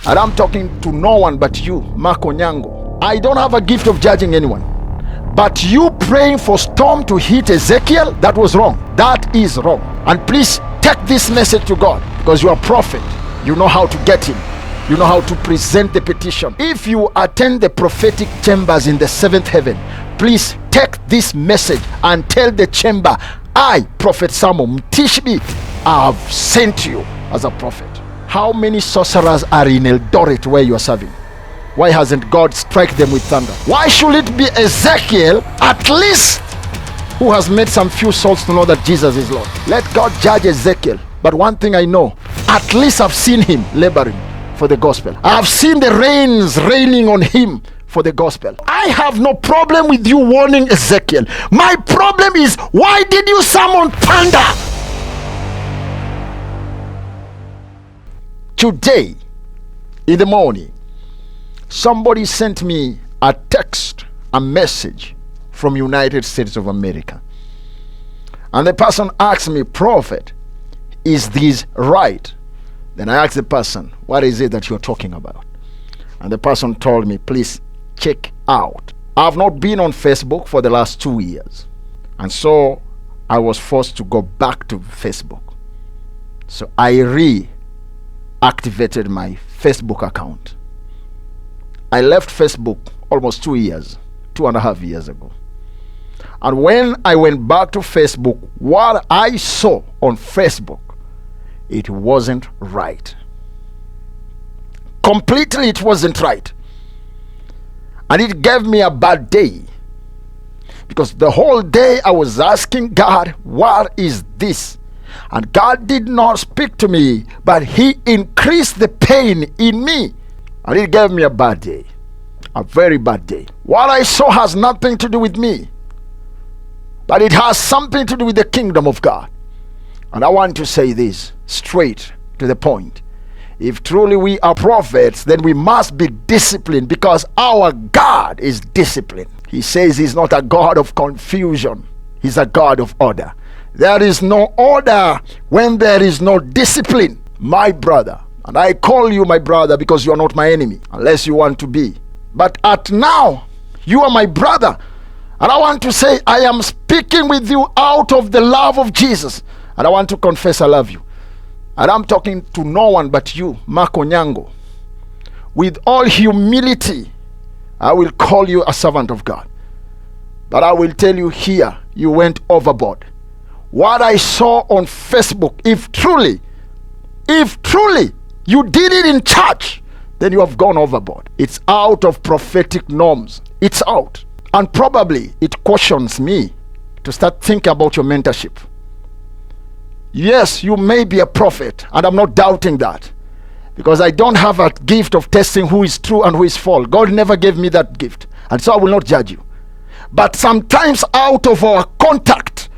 And I'm talking to no one but you, MakOnyango. I don't have a gift of judging anyone. But you praying for storm to hit Ezekiel, that was wrong. That is wrong. And please take this message to God, because you are a prophet. You know how to get him. You know how to present the petition. If you attend the prophetic chambers in the seventh heaven, please take this message and tell the chamber, I, Prophet Samo, Mtishiby, I have sent you as a prophet. How many sorcerers are in Eldoret where you are serving? Why hasn't God struck them with thunder? Why should it be Ezekiel, at least, who has made some few souls to know that Jesus is Lord? Let God judge Ezekiel. But one thing I know, at least I've seen him laboring for the gospel. I've seen the rains raining on him for the gospel. I have no problem with you warning Ezekiel. My problem is, why did you summon thunder? Today, in the morning, somebody sent me a text, a message from United States of America. And the person asked me, Prophet, is this right? Then I asked the person, what is it that you're talking about? And the person told me, please check out. I've not been on Facebook for the last 2 years. And so I was forced to go back to Facebook. So I reactivated my Facebook account. I left Facebook almost 2 years, 2.5 years ago. And when I went back to Facebook, what I saw on Facebook, it wasn't right. Completely it wasn't right. And it gave me a bad day. Because the whole day I was asking God, what is this? And God did not speak to me, but he increased the pain in me. And it gave me a bad day. A very bad day. What I saw has nothing to do with me, but it has something to do with the kingdom of God. And I want to say this straight to the point. If truly we are prophets, then we must be disciplined, because our God is disciplined. He says he's not a God of confusion. He's a God of order. There is no order when there is no discipline. My brother, and I call you my brother because you are not my enemy, unless you want to be. But at now, you are my brother. And I want to say, I am speaking with you out of the love of Jesus. And I want to confess I love you. And I'm talking to no one but you, MakOnyango. With all humility, I will call you a servant of God. But I will tell you here, you went overboard. What I saw on Facebook, if truly you did it in church, then you have gone overboard. It's out of prophetic norms. It's out. And probably it cautions me to start thinking about your mentorship. Yes, you may be a prophet, and I'm not doubting that, because I don't have a gift of testing who is true and who is false. God never gave me that gift, and so I will not judge you. But sometimes out of our contact,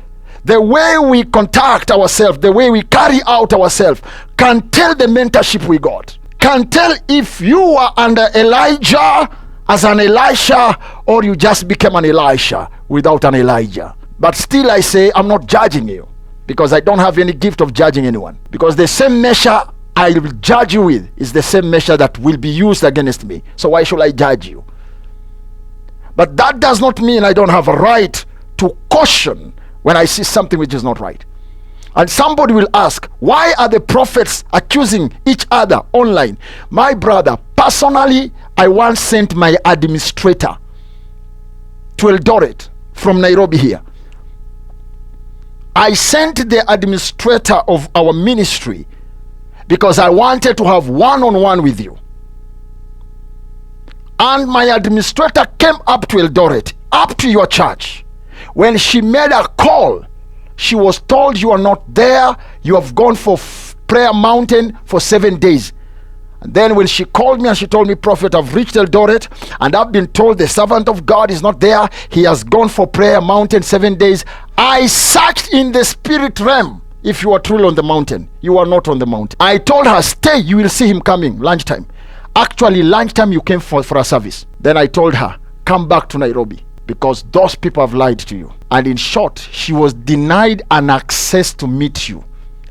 the way we contact ourselves, the way we carry out ourselves, can tell the mentorship we got. Can tell if you are under Elijah as an Elisha, or you just became an Elisha without an Elijah. But still I say, I'm not judging you, because I don't have any gift of judging anyone. Because the same measure I will judge you with is the same measure that will be used against me. So why should I judge you? But that does not mean I don't have a right to caution when I see something which is not right. And somebody will ask, why are the prophets accusing each other online? My brother, personally, I once sent my administrator to Eldoret from Nairobi here. I sent the administrator of our ministry because I wanted to have one-on-one with you. And my administrator came up to Eldoret, up to your church. When she made a call, she was told, you are not there. You have gone for prayer mountain for 7 days. And then when she called me and she told me, Prophet, I've reached Eldoret and I've been told the servant of God is not there. He has gone for prayer mountain 7 days. I searched in the spirit realm. If you are truly on the mountain, you are not on the mountain. I told her, stay, you will see him coming lunchtime. Actually, lunchtime you came for a service. Then I told her, come back to Nairobi, because those people have lied to you. And in short, she was denied an access to meet you.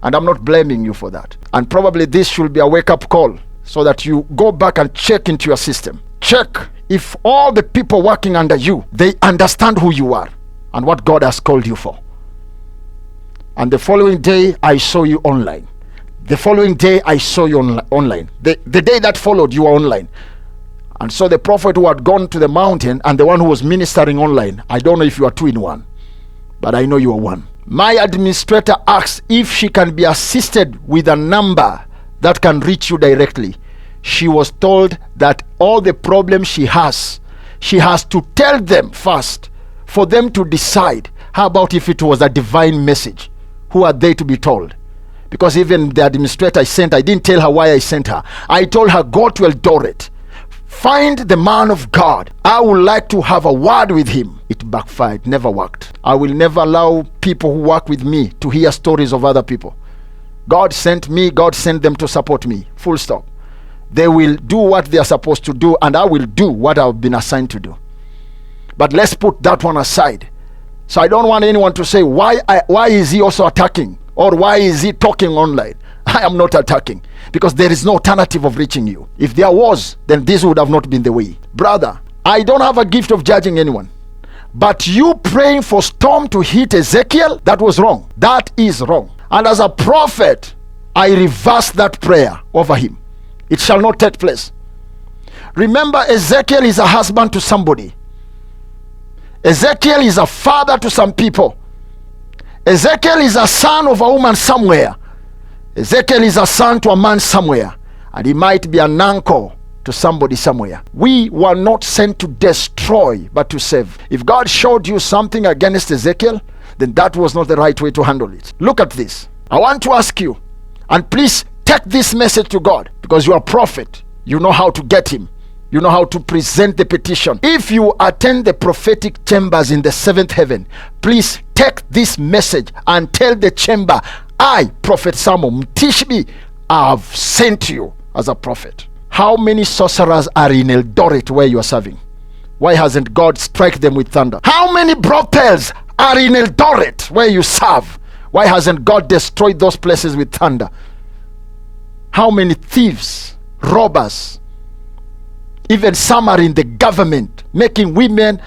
And I'm not blaming you for that. And probably this should be a wake-up call. so that you go back and check into your system. Check if all the people working under you, they understand who you are and what God has called you for. And the following day, I saw you online. The following day, I saw you online. The day that followed, you were online. And so the prophet who had gone to the mountain and the one who was ministering online, I don't know if you are two in one, but I know you are one. My administrator asked if she can be assisted with a number that can reach you directly. She was told that all the problems she has to tell them first for them to decide. How about if it was a divine message? Who are they to be told? Because even the administrator I sent, I didn't tell her why I sent her. I told her, go to Eldoret. Find the man of God. I would like to have a word with him. It backfired, never worked. I will never allow people who work with me to hear stories of other people. God sent me, God sent them to support me. Full stop. They will do what they are supposed to do, and I will do what I've been assigned to do. But let's put that one aside. So I don't want anyone to say, why is he also attacking? Or why is he talking online? I am not attacking, because there is no alternative of reaching you. If there was, then this would have not been the way. Brother, I don't have a gift of judging anyone. But you praying for storm to hit Ezekiel, that was wrong. That is wrong. And as a prophet, I reverse that prayer over him. It shall not take place. Remember, Ezekiel is a husband to somebody. Ezekiel is a father to some people. Ezekiel is a son of a woman somewhere. Ezekiel is a son to a man somewhere. And he might be an uncle to somebody somewhere. We were not sent to destroy, but to save. If God showed you something against Ezekiel, then that was not the right way to handle it. Look at this. I want to ask you, and please take this message to God, because you are a prophet. You know how to get him. You know how to present the petition. If you attend the prophetic chambers in the seventh heaven, please take this message and tell the chamber, I, Prophet Samo, Mtishiby, I have sent you as a prophet. How many sorcerers are in Eldoret where you are serving? Why hasn't God struck them with thunder? How many brothels are in Eldoret where you serve? Why hasn't God destroyed those places with thunder? How many thieves, robbers, even some are in the government, making women,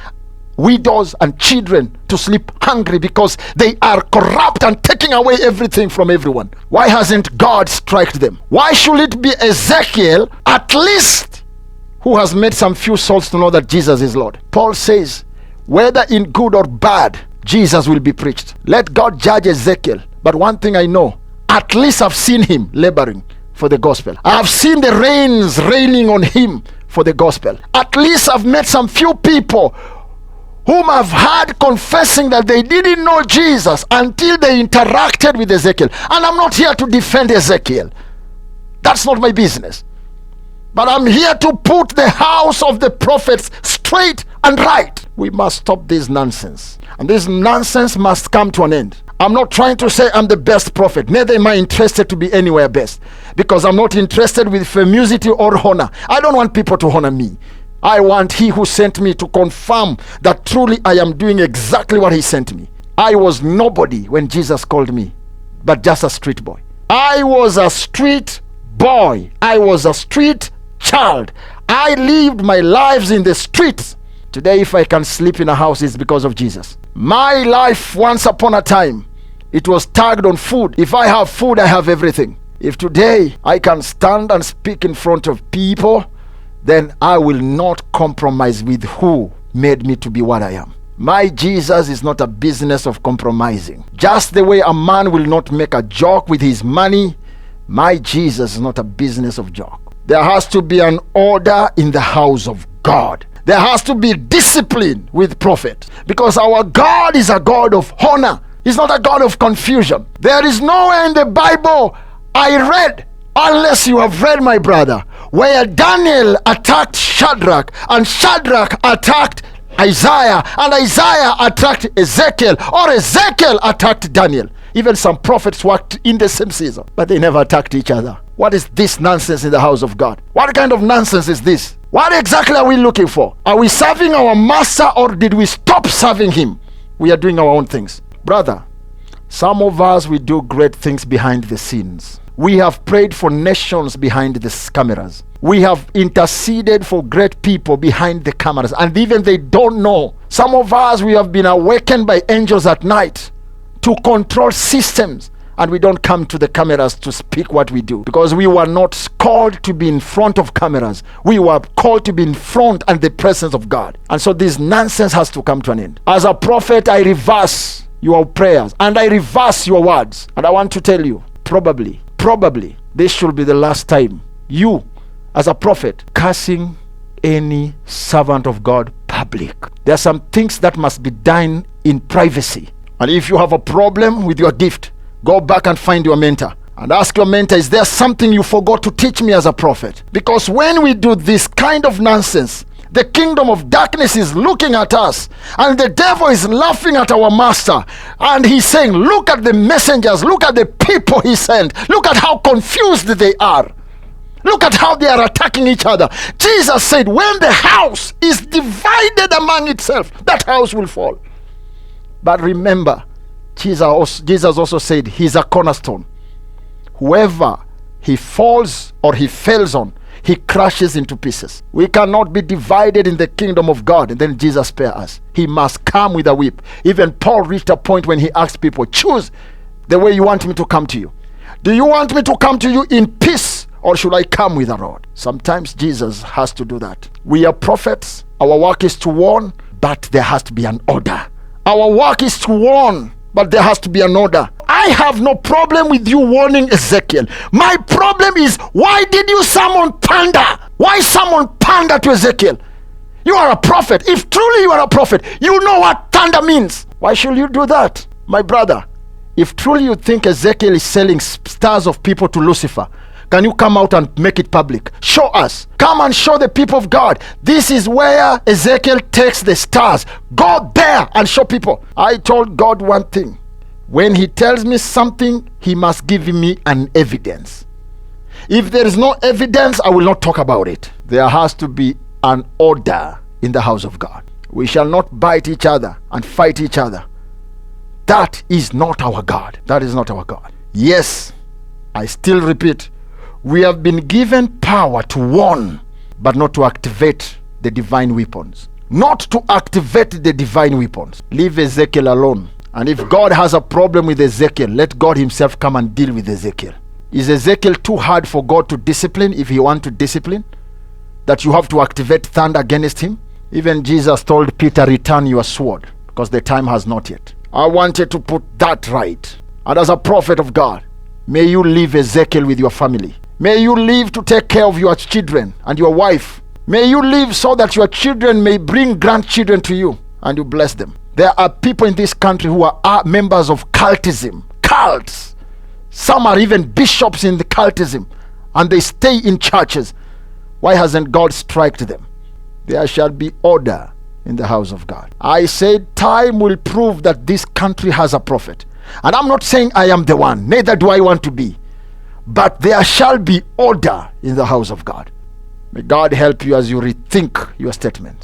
widows and children to sleep hungry because they are corrupt and taking away everything from everyone. Why hasn't God struck them? Why should it be Ezekiel, at least, who has made some few souls to know that Jesus is Lord? Paul says, whether in good or bad, Jesus will be preached. Let God judge Ezekiel. But one thing I know, at least I've seen him laboring for the gospel. I've seen the rains raining on him for the gospel. At least I've met some few people whom I've heard confessing that they didn't know Jesus until they interacted with Ezekiel. And I'm not here to defend Ezekiel. That's not my business. But I'm here to put the house of the prophets straight and right. We must stop this nonsense. And this nonsense must come to an end. I'm not trying to say I'm the best prophet. Neither am I interested to be anywhere best. Because I'm not interested with famosity or honor. I don't want people to honor me. I want he who sent me to confirm that truly I am doing exactly what he sent me. I was nobody when Jesus called me, but just a street boy. I was a street boy. I was a street child. I lived my lives in the streets. Today, if I can sleep in a house, it's because of Jesus. My life, once upon a time, it was tagged on food. If I have food, I have everything. If today I can stand and speak in front of people, then I will not compromise with who made me to be what I am. My Jesus is not a business of compromising. Just the way a man will not make a joke with his money, my Jesus is not a business of joke. There has to be an order in the house of God. There has to be discipline with prophet, because our God is a God of honor. He's not a God of confusion. There is nowhere in the Bible I read, unless you have read, my brother, where Daniel attacked Shadrach, and Shadrach attacked Isaiah, and Isaiah attacked Ezekiel, or Ezekiel attacked Daniel. Even some prophets worked in the same season, but they never attacked each other. What is this nonsense in the house of God? What kind of nonsense is this? What exactly are we looking for? Are we serving our master, or did we stop serving him? We are doing our own things. Brother, some of us, we do great things behind the scenes. We have prayed for nations behind these cameras. We have interceded for great people behind the cameras, and even they don't know. Some of us, we have been awakened by angels at night to control systems, and we don't come to the cameras to speak what we do, because we were not called to be in front of cameras. We were called to be in front and the presence of God. And so this nonsense has to come to an end. As a prophet, I reverse your prayers and I reverse your words. And I want to tell you, probably this should be the last time you, as a prophet, cursing any servant of God public. There are some things that must be done in privacy. And if you have a problem with your gift, go back and find your mentor and ask your mentor, is there something you forgot to teach me as a prophet? Because when we do this kind of nonsense, the kingdom of darkness is looking at us, and the devil is laughing at our master, and he's saying, look at the messengers, look at the people he sent, look at how confused they are, look at how they are attacking each other. Jesus said, when the house is divided among itself, that house will fall. But remember, Jesus also said he's a cornerstone. Whoever he falls or he fails on, he crashes into pieces. We cannot be divided in the kingdom of God and then Jesus spare us. He must come with a whip. Even Paul reached a point when he asked people, choose the way you want me to come to you. Do you want me to come to you in peace, or should I come with a rod? Sometimes Jesus has to do that. We are prophets. Our work is to warn, but there has to be an order. Our work is to warn, but there has to be an order. I have no problem with you warning Ezekiel. My problem is, why did you summon panda? Why summon panda to Ezekiel? You are a prophet. If truly you are a prophet, you know what thunder means. Why should you do that? My brother, if truly you think Ezekiel is selling stars of people to Lucifer, can you come out and make it public? Show us. Come and show the people of God. This is where Ezekiel takes the stars. Go there and show people. I told God one thing. When he tells me something, he must give me an evidence. If there is no evidence, I will not talk about it. There has to be an order in the house of God. We shall not bite each other and fight each other. That is not our God. That is not our God. Yes, I still repeat, we have been given power to warn, but not to activate the divine weapons. Not to activate the divine weapons. Leave Ezekiel alone. And if God has a problem with Ezekiel, let God himself come and deal with Ezekiel. Is Ezekiel too hard for God to discipline if he wants to discipline? That you have to activate thunder against him? Even Jesus told Peter, return your sword, because the time has not yet. I wanted to put that right. And as a prophet of God, may you leave Ezekiel with your family. May you live to take care of your children and your wife. May you live so that your children may bring grandchildren to you and you bless them. There are people in this country who are members of cultism, cults. Some are even bishops in the cultism, and they stay in churches. Why hasn't God striked them? There shall be order in the house of God. I said time will prove that this country has a prophet. And I'm not saying I am the one, neither do I want to be. But there shall be order in the house of God. May God help you as you rethink your statements.